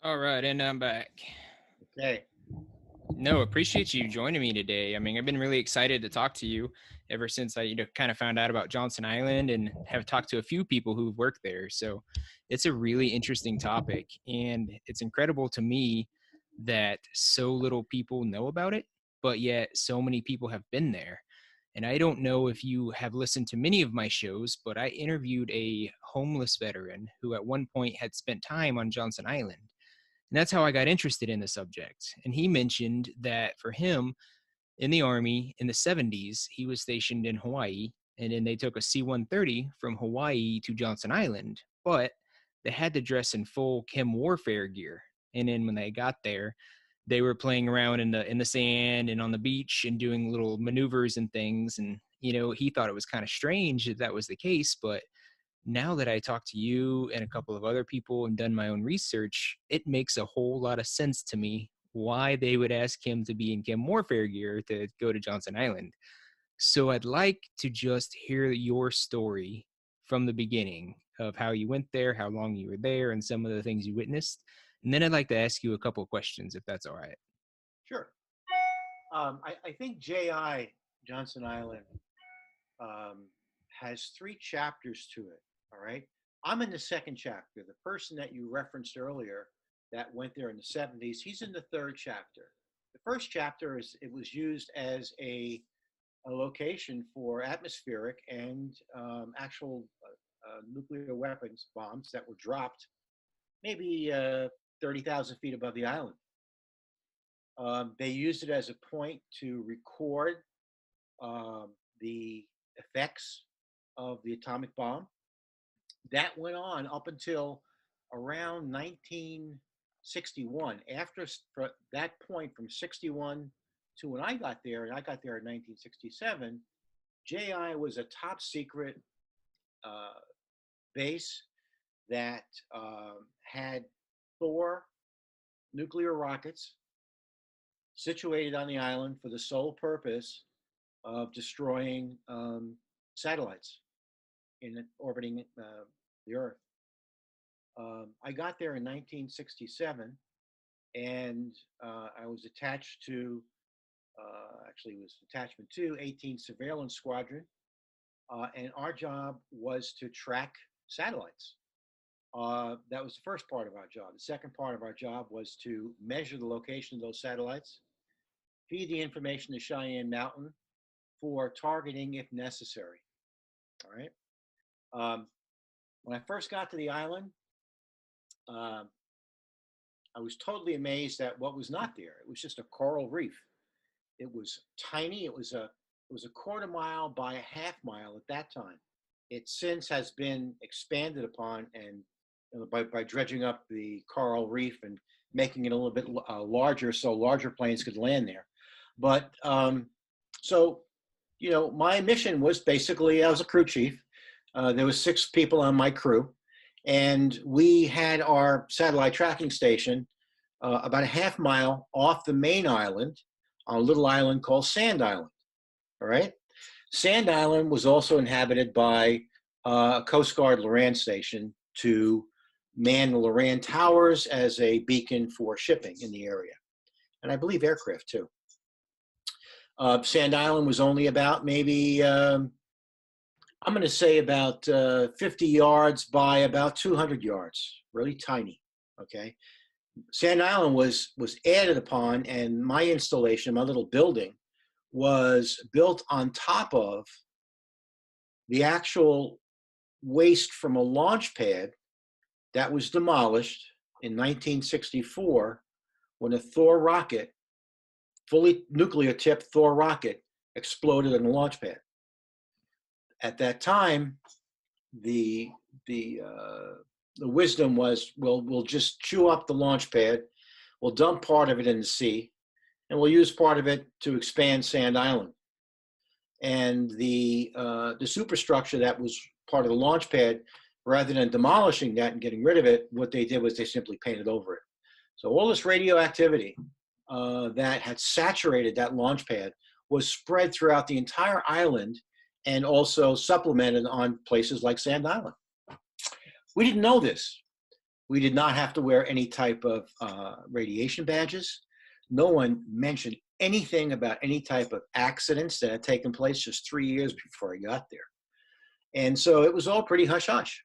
All right, and I'm back. Okay. No, appreciate you joining me today. I mean, I've been really excited to talk to you ever since I, kind of found out about Johnston Island and have talked to a few people who've worked there. So it's a really interesting topic, and it's incredible to me that so little people know about it, but yet so many people have been there. And I don't know if you have listened to many of my shows, but I interviewed a homeless veteran who at one point had spent time on Johnston Island. And that's how I got interested in the subject. And he mentioned that for him in the Army in the 70s, he was stationed in Hawaii. And then they took a C 130 from Hawaii to Johnston Island, but they had to dress in full chem warfare gear. And then when they got there, they were playing around in the sand and on the beach and doing little maneuvers and things. And he thought it was kind of strange that that was the case, but now that I talk to you and a couple of other people and done my own research, it makes a whole lot of sense to me why they would ask him to be in chem warfare gear to go to Johnston Island. So I'd like to just hear your story from the beginning of how you went there, how long you were there, and some of the things you witnessed. And then I'd like to ask you a couple of questions if that's all right. Sure. I think J.I. Johnston Island um, has three chapters to it. All right. I'm in the second chapter. The person that you referenced earlier that went there in the 70s, he's in the third chapter. The first chapter is it was used as a location for atmospheric and actual nuclear weapons bombs that were dropped maybe 30,000 feet above the island. They used it as a point to record the effects of the atomic bomb. That went on up until around 1961. After that point, from 61 to when I got there, and I got there in 1967, JI was a top secret uh, base that had Thor nuclear rockets situated on the island for the sole purpose of destroying satellites in orbiting the Earth. I got there in 1967, and I was attached to, actually, it was attachment 2, 18th Surveillance Squadron, and our job was to track satellites. That was the first part of our job. The second part of our job was to measure the location of those satellites, feed the information to Cheyenne Mountain for targeting if necessary. All right. Um, when I first got to the island, uh, I was totally amazed at what was not there. It was just a coral reef. It was tiny. It was a quarter mile by a half mile at that time. It since has been expanded upon and by dredging up the coral reef and making it a little bit larger so larger planes could land there. But so my mission was basically I was a crew chief. There was 6 people on my crew, and we had our satellite tracking station about a half mile off the main island on a little island called Sand Island. All right. Sand Island was also inhabited by a Coast Guard Loran station to man the Loran towers as a beacon for shipping in the area, and I believe aircraft too. Sand Island was only about maybe I'm going to say about 50 yards by about 200 yards, really tiny. Okay. Sand Island was added upon, and my installation, my little building, was built on top of the actual waste from a launch pad that was demolished in 1964 when a Thor rocket, fully nuclear tipped Thor rocket, exploded on the launch pad. At that time, the the uh, the wisdom was we'll just chew up the launch pad, we'll dump part of it in the sea, and we'll use part of it to expand Sand Island. And the superstructure that was part of the launch pad, rather than demolishing that and getting rid of it, what they did was they simply painted over it. So all this radioactivity that had saturated that launch pad was spread throughout the entire island and also supplemented on places like Sand Island. We didn't know this. We did not have to wear any type of radiation badges. No one mentioned anything about any type of accidents that had taken place just 3 years before I got there. And so it was all pretty hush hush.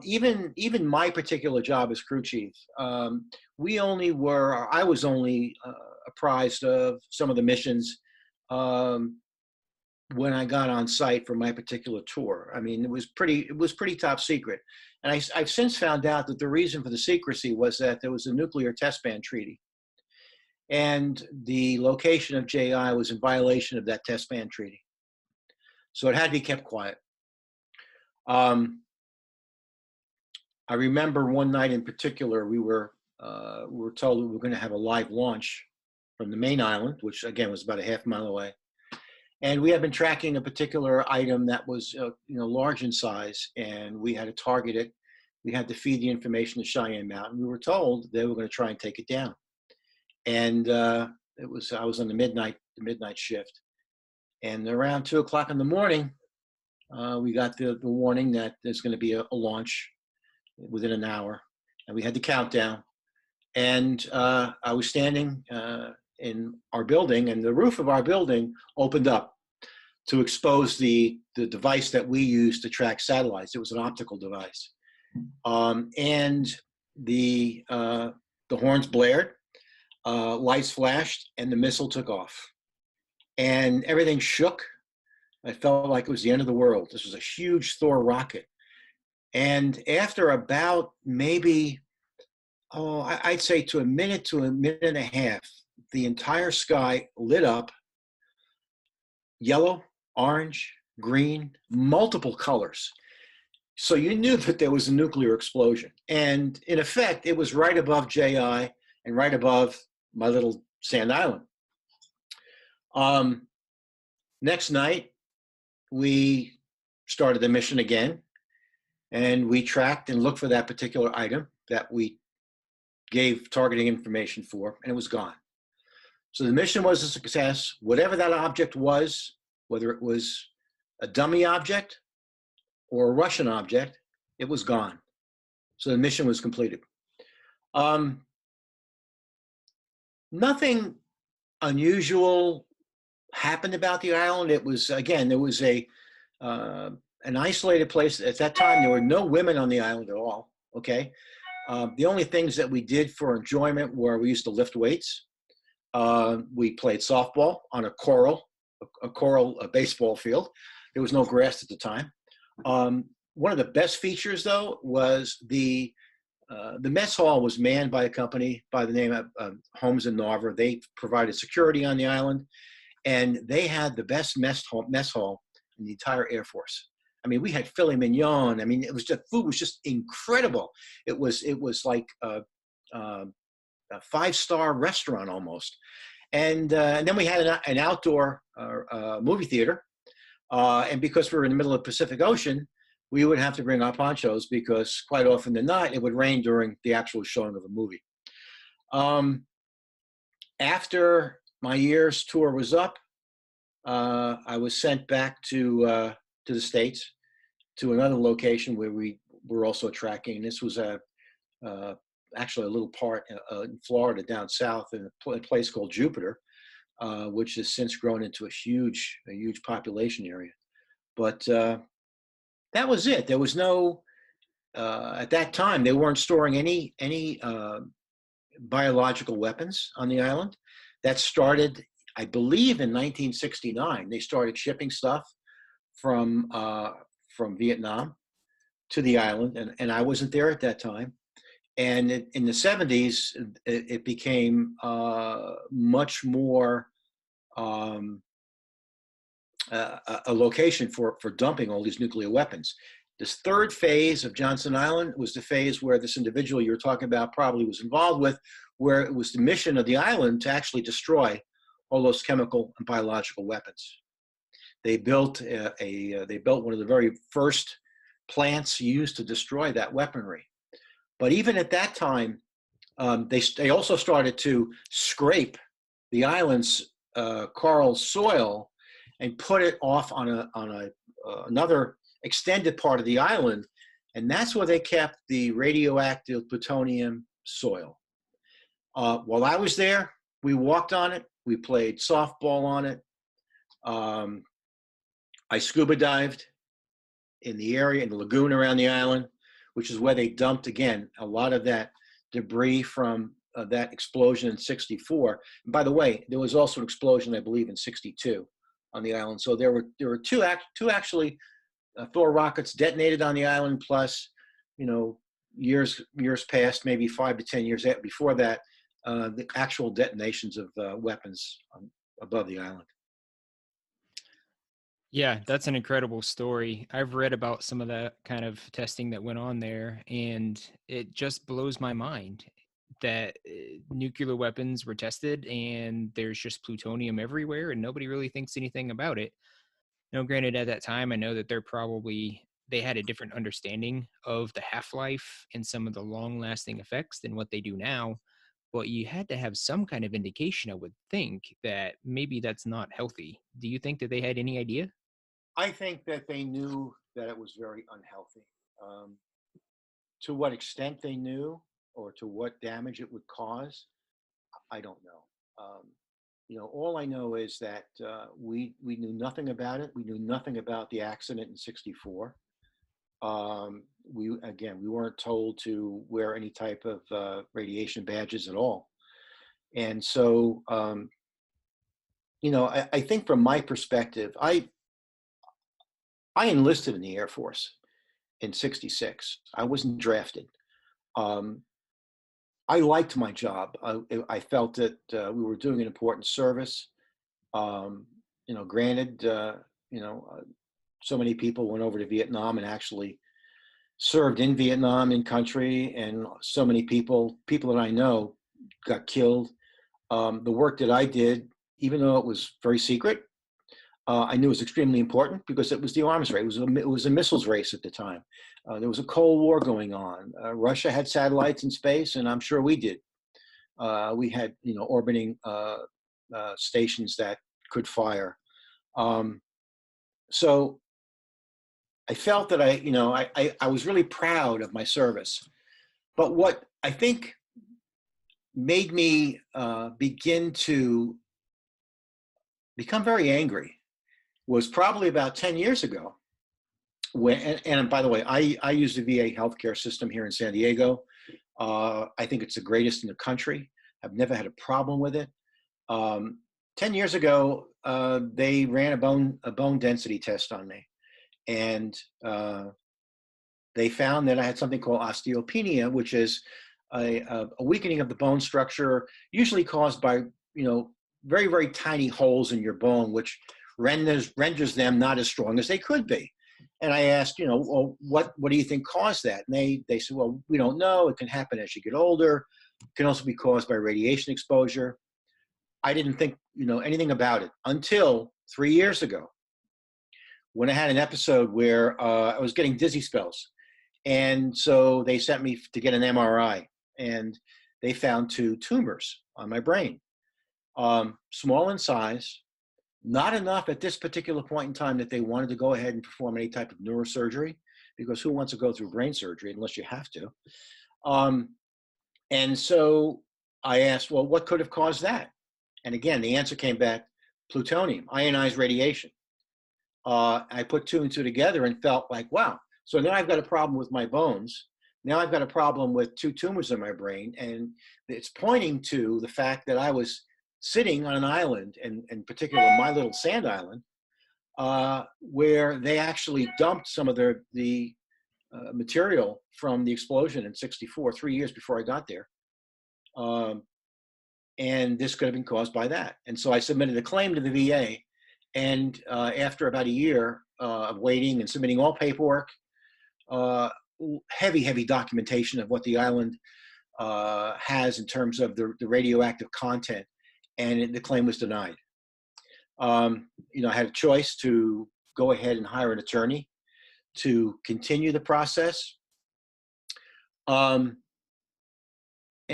Even my particular job as crew chief, I was only apprised of some of the missions um, when I got on site for my particular tour. I mean, it was pretty top secret. And I've since found out that the reason for the secrecy was that there was a nuclear test ban treaty. And the location of JI was in violation of that test ban treaty. So it had to be kept quiet. I remember one night in particular, we were told we were going to have a live launch from the main island, which again was about a half mile away. And we had been tracking a particular item that was large in size, and we had to target it. We had to feed the information to Cheyenne Mountain. We were told they were going to try and take it down. And I was on the midnight shift. And around 2:00 in the morning, we got the warning that there's going to be a launch within an hour. And we had the countdown. And I was standing in our building, and the roof of our building opened up to expose the device that we use to track satellites. It was an optical device. And the horns blared, lights flashed, and the missile took off. And everything shook. I felt like it was the end of the world. This was a huge Thor rocket. And after about maybe, I'd say to a minute and a half, the entire sky lit up, yellow, orange, green, multiple colors. So you knew that there was a nuclear explosion. And in effect, it was right above JI and right above my little sand island. Next night, we started the mission again, and we tracked and looked for that particular item that we gave targeting information for, and it was gone. So the mission was a success. Whatever that object was, whether it was a dummy object or a Russian object, it was gone. So the mission was completed. Nothing unusual happened about the island. It was, again, there was an isolated place. At that time, there were no women on the island at all, okay? The only things that we did for enjoyment were we used to lift weights. We played softball on a coral baseball field. There was no grass at the time. One of the best features, though, was the mess hall was manned by a company by the name of Holmes and Narver. They provided security on the island, and they had the best mess hall in the entire Air Force. I mean, we had filet mignon. I mean, food was just incredible. It was like a 5-star restaurant almost. And then we had an outdoor movie theater. And because we were in the middle of the Pacific Ocean, we would have to bring our ponchos because quite often than not, it would rain during the actual showing of a movie. After my year's tour was up, I was sent back to the States, to another location where we were also tracking. This was actually a little part in Florida down south in a place called Jupiter, which has since grown into a huge population area. But that was it. There was no, at that time, they weren't storing any biological weapons on the island. That started, I believe, in 1969. They started shipping stuff from Vietnam to the island, and I wasn't there at that time. And in the 70s, it became much more a location for dumping all these nuclear weapons. This third phase of Johnston Island was the phase where this individual you were talking about probably was involved with, where it was the mission of the island to actually destroy all those chemical and biological weapons. They built one of the very first plants used to destroy that weaponry. But even at that time, they also started to scrape the island's coral soil and put it off on another extended part of the island And that's where they kept the radioactive plutonium soil. While I was there, we walked on it. We played softball on it. I scuba dived in the area, in the lagoon around the island, which is where they dumped, again, a lot of that debris from that explosion in '64. And by the way, there was also an explosion, I believe, in '62 on the island. So there were two actually Thor rockets detonated on the island, plus, years past, maybe 5 to 10 years before that, the actual detonations of weapons above the island. Yeah, that's an incredible story. I've read about some of that kind of testing that went on there, and it just blows my mind that nuclear weapons were tested and there's just plutonium everywhere and nobody really thinks anything about it. Granted, at that time, I know that they had a different understanding of the half-life and some of the long-lasting effects than what they do now, but you had to have some kind of indication, I would think, that maybe that's not healthy. Do you think that they had any idea? I think that they knew that it was very unhealthy. To what extent they knew, or to what damage it would cause, I don't know. All I know is that we knew nothing about it. We knew nothing about the accident in '64. We weren't told to wear any type of radiation badges at all. And so, I think from my perspective, I enlisted in the Air Force in '66. I wasn't drafted. Um, I liked my job. I felt that we were doing an important service. Granted, so many people went over to Vietnam and actually served in Vietnam in country, and so many people that I know got killed. The work that I did, even though it was very secret, I knew it was extremely important because it was the arms race. It was a missiles race at the time. There was a Cold War going on. Russia had satellites in space, and I'm sure we did. We had, orbiting stations that could fire. So I felt that I was really proud of my service. But what I think made me begin to become very angry was probably about 10 years ago. And by the way, I use the VA healthcare system here in San Diego. I think it's the greatest in the country. I've never had a problem with it. 10 years ago, they ran a bone density test on me. And they found that I had something called osteopenia, which is a weakening of the bone structure, usually caused by, very, very tiny holes in your bone, which renders them not as strong as they could be. And I asked, well, what do you think caused that? And they said, well, we don't know. It can happen as you get older. It can also be caused by radiation exposure. I didn't think, anything about it until 3 years ago, when I had an episode where I was getting dizzy spells. And so they sent me to get an MRI, and they found 2 tumors on my brain, small in size, not enough at this particular point in time that they wanted to go ahead and perform any type of neurosurgery, because who wants to go through brain surgery unless you have to? And so I asked, well, what could have caused that? And again, the answer came back: plutonium, ionized radiation. I put 2 and 2 together and felt like, wow. So now I've got a problem with my bones. Now I've got a problem with 2 tumors in my brain. And it's pointing to the fact that I was sitting on an island, and in particular, my little sand island, where they actually dumped some of the material from the explosion in '64, 3 years before I got there. And this could have been caused by that. And so I submitted a claim to the VA. And after about a year of waiting and submitting all paperwork, heavy documentation of what the island has in terms of the radioactive content, and the claim was denied. I had a choice to go ahead and hire an attorney to continue the process.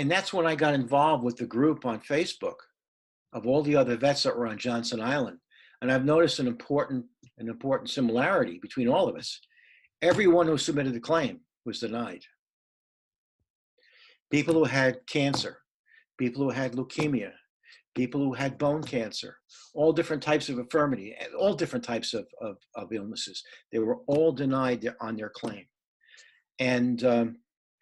And that's when I got involved with the group on Facebook of all the other vets that were on Johnston Island. And I've noticed an important similarity between all of us. Everyone who submitted the claim was denied. People who had cancer, people who had leukemia, people who had bone cancer, all different types of infirmity, all different types of illnesses. They were all denied on their claim. And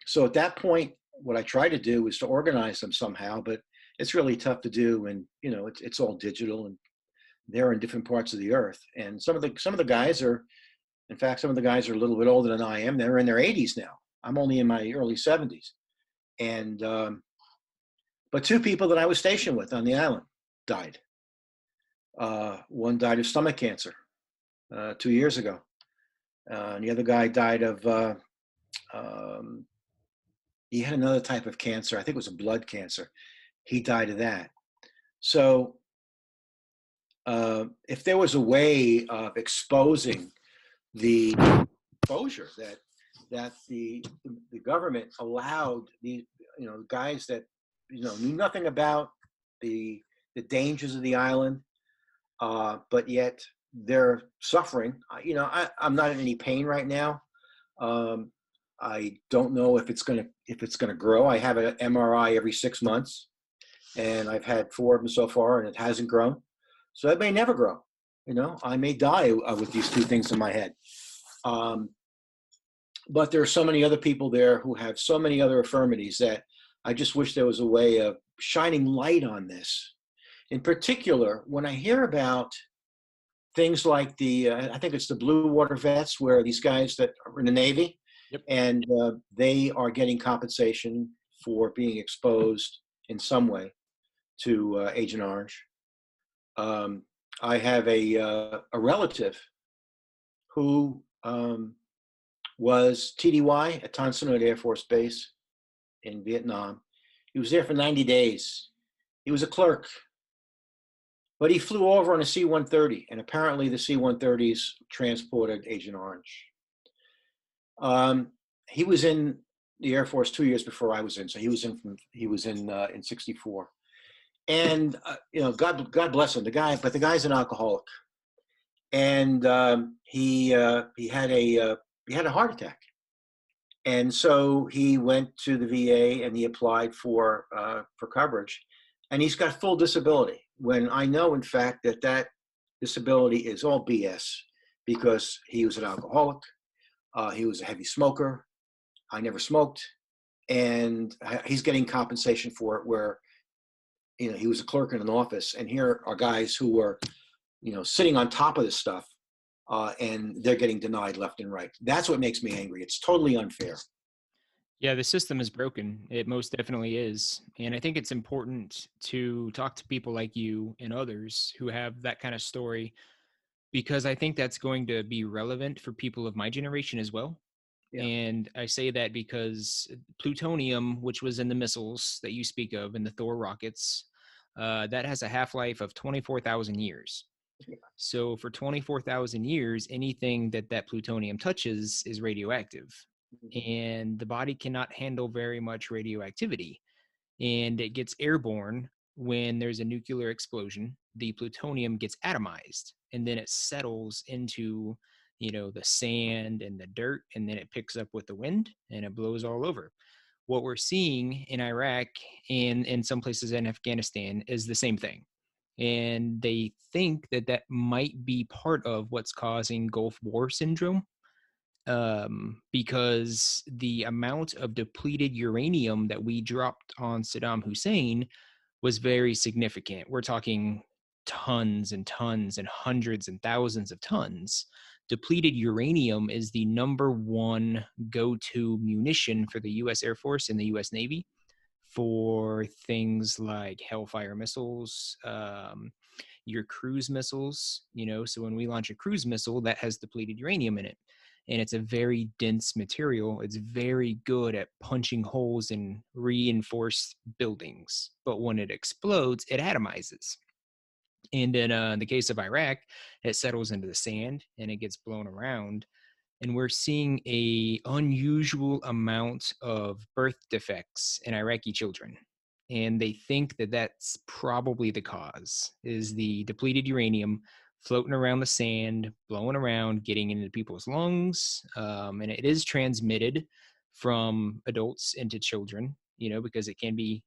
so at that point, what I tried to do was to organize them somehow, but it's really tough to do. And, you know, it's all digital and they're in different parts of the earth. And some of the guys are, in fact, some of the guys are a little bit older than I am. They're in their 80s now. I'm only in my early 70s. And, but two people that I was stationed with on the island died. One died of stomach cancer 2 years ago. And the other guy died of, he had another type of cancer. I think it was a blood cancer. He died of that. So if there was a way of exposing the exposure that the government allowed the guys that knew nothing about the dangers of the island, but yet they're suffering. I'm not in any pain right now. I don't know if it's gonna grow. I have an MRI every 6 months, and I've had 4 of them so far, and it hasn't grown. So it may never grow. I may die with these two things in my head. But there are so many other people there who have so many other infirmities that I just wish there was a way of shining light on this. In particular, when I hear about things like I think it's the Blue Water Vets, where these guys that are in the Navy, Yep. and they are getting compensation for being exposed in some way to Agent Orange. I have a relative who was TDY at Tan Son Nhut Air Force Base in Vietnam. He was there for 90 days. He was a clerk, but he flew over on a C-130, and apparently the C-130s transported Agent Orange. He was in the Air Force 2 years before I was in, so he was in '64. And God bless him, the guy's an alcoholic, and he had a heart attack, and so he went to the VA and he applied for coverage, and he's got full disability. When I know, in fact, that disability is all BS, because he was an alcoholic, he was a heavy smoker. I never smoked, and he's getting compensation for it, where he was a clerk in an office, and here are guys who were, sitting on top of this stuff, and they're getting denied left and right. That's what makes me angry. It's totally unfair. Yeah, the system is broken. It most definitely is. And I think it's important to talk to people like you and others who have that kind of story, because I think that's going to be relevant for people of my generation as well. Yeah. And I say that because plutonium, which was in the missiles that you speak of in the Thor rockets, that has a half-life of 24,000 years. Yeah. So for 24,000 years, anything that plutonium touches is radioactive. Mm-hmm. And the body cannot handle very much radioactivity. And it gets airborne when there's a nuclear explosion. The plutonium gets atomized, and then it settles into the sand and the dirt, and then it picks up with the wind and it blows all over. What we're seeing in Iraq and in some places in Afghanistan is the same thing. And they think that might be part of what's causing Gulf War syndrome, because the amount of depleted uranium that we dropped on Saddam Hussein was very significant. We're talking tons and tons and hundreds and thousands of tons. Depleted uranium is the number one go-to munition for the U.S. Air Force and the U.S. Navy for things like Hellfire missiles, your cruise missiles. So when we launch a cruise missile, that has depleted uranium in it. And it's a very dense material. It's very good at punching holes in reinforced buildings. But when it explodes, it atomizes. And in the case of Iraq, it settles into the sand and it gets blown around. And we're seeing a unusual amount of birth defects in Iraqi children. And they think that that's probably the cause, is the depleted uranium floating around the sand, blowing around, getting into people's lungs. And it is transmitted. from adults into children, because it can be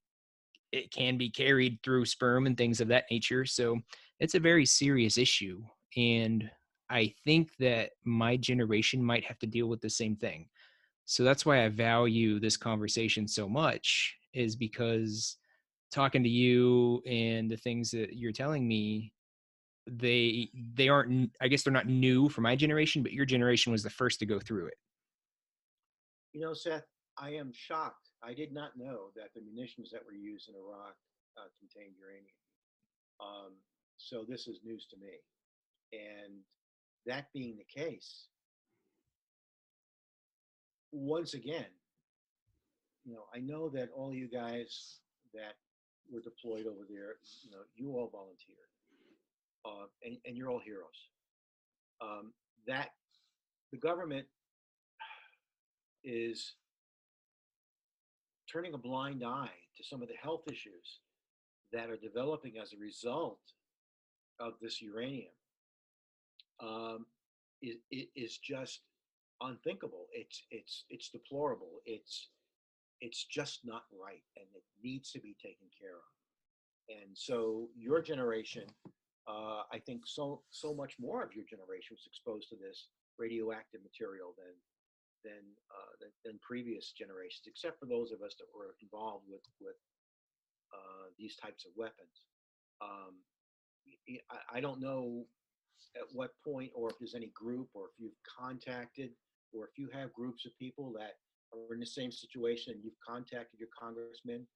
carried through sperm and things of that nature. So it's a very serious issue. And I think that my generation might have to deal with the same thing. So that's why I value this conversation so much, is because talking to you and the things that you're telling me, they aren't, I guess they're not new for my generation, but your generation was the first to go through it. Seth, I am shocked. I did not know that the munitions that were used in Iraq contained uranium. Um, so this is news to me. And that being the case, once again, I know that all you guys that were deployed over there, you all volunteered, and you're all heroes. That the government is turning a blind eye to some of the health issues that are developing as a result of this uranium um, is just unthinkable. It's deplorable. It's just not right, and it needs to be taken care of. And so your generation, I think so much more of your generation was exposed to this radioactive material than previous generations, except for those of us that were involved with these types of weapons. Um, I don't know at what point, or if there's any group, or if you've contacted, or if you have groups of people that are in the same situation and you've contacted your congressman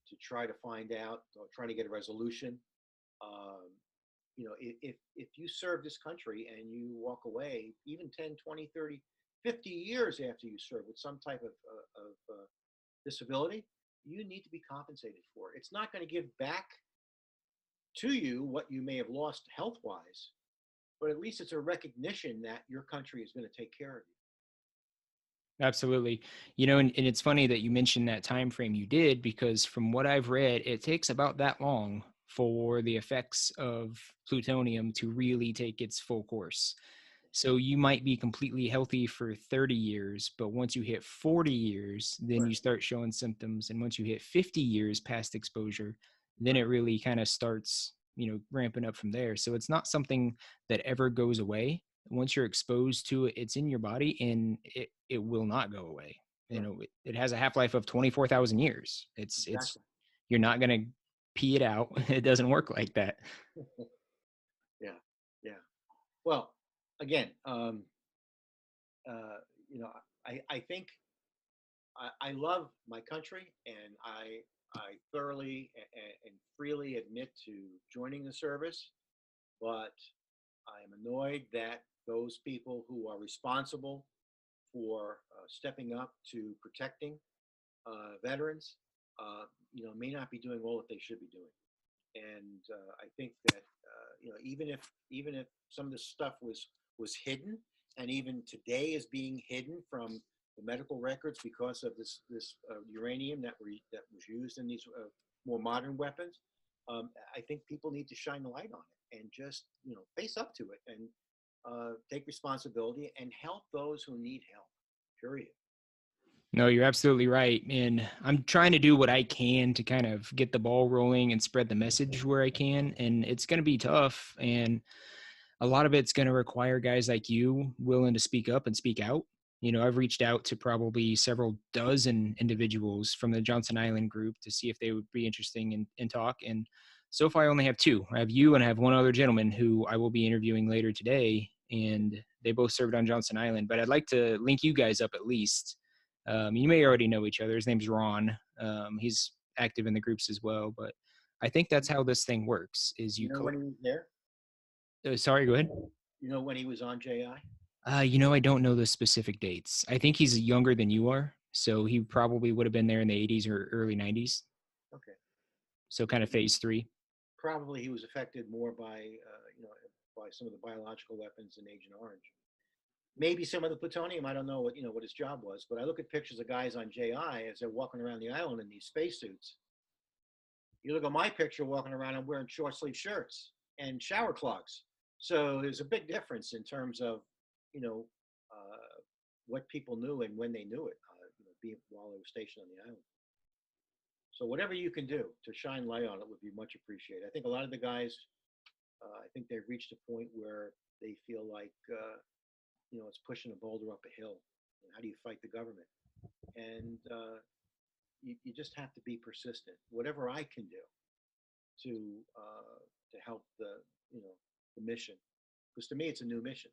to try to find out or try to get a resolution. Um, if you serve this country and you walk away even 10, 20, 30, 50 years after you serve with some type of disability, you need to be compensated for it. It's not going to give back to you what you may have lost health wise, but at least it's a recognition that your country is going to take care of you. Absolutely. And it's funny that you mentioned that time frame you did, because from what I've read, it takes about that long for the effects of plutonium to really take its full course. So you might be completely healthy for 30 years, but once you hit 40 years, then Right, you start showing symptoms. And once you hit 50 years past exposure, then it right, really kind of starts, ramping up from there. So it's not something that ever goes away. Once you're exposed to it, it's in your body, and it will not go away. right. It has a half-life of 24,000 years. It's Exactly. You're not going to pee it out. It doesn't work like that. Yeah, yeah. Well, again, uh, you know, I think I love my country, and I thoroughly and freely admit to joining the service, but I am annoyed that those people who are responsible for stepping up to protecting veterans, may not be doing all that they should be doing. And I think that even if some of this stuff was hidden, and even today is being hidden from the medical records because of this uranium that was used in these more modern weapons, I think people need to shine the light on it and just face up to it and take responsibility and help those who need help. Period. No, you're absolutely right. And I'm trying to do what I can to kind of get the ball rolling and spread the message where I can. And it's going to be tough. And a lot of it's going to require guys like you willing to speak up and speak out. I've reached out to probably several dozen individuals from the Johnston Island group to see if they would be interested in talk. And so far, I only have two. I have you, and I have one other gentleman who I will be interviewing later today. And they both served on Johnston Island. But I'd like to link you guys up at least. You may already know each other. His name's Ron. He's active in the groups as well. But I think that's how this thing works. Is You you know collect. when he was there? Sorry, go ahead. You know when he was on JI? I don't know the specific dates. I think he's younger than you are, so he probably would have been there in the 80s or early 90s. Okay. So kind of phase three. Probably he was affected more by some of the biological weapons in Agent Orange. Maybe some of the plutonium. I don't know what his job was, but I look at pictures of guys on JI as they're walking around the island in these spacesuits. You look at my picture walking around, I'm wearing short sleeve shirts and shower clogs. So there's a big difference in terms of you know uh, what people knew and when they knew it. while they were stationed on the island. So whatever you can do to shine light on it would be much appreciated. I think a lot of the guys, I think they've reached a point where they feel like it's pushing a boulder up a hill. How do you fight the government? And you just have to be persistent. Whatever I can do to help the mission, because to me it's a new mission.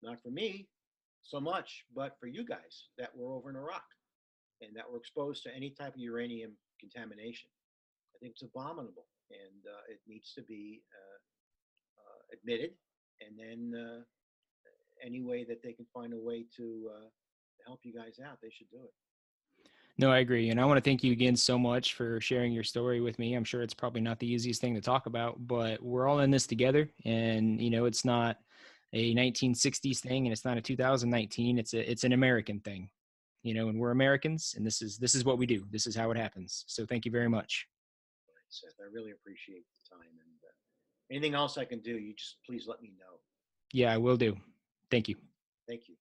Not for me so much, but for you guys that were over in Iraq and that were exposed to any type of uranium contamination. I think it's abominable, and it needs to be admitted. And then any way that they can find a way to help you guys out, they should do it. No, I agree. And I want to thank you again so much for sharing your story with me. I'm sure it's probably not the easiest thing to talk about, but we're all in this together. And, it's not a 1960s thing and it's not a 2019. It's an American thing, and we're Americans, and this is what we do. This is how it happens. So thank you very much. Seth, I really appreciate the time. And anything else I can do, you just please let me know. Yeah, I will do. Thank you. Thank you.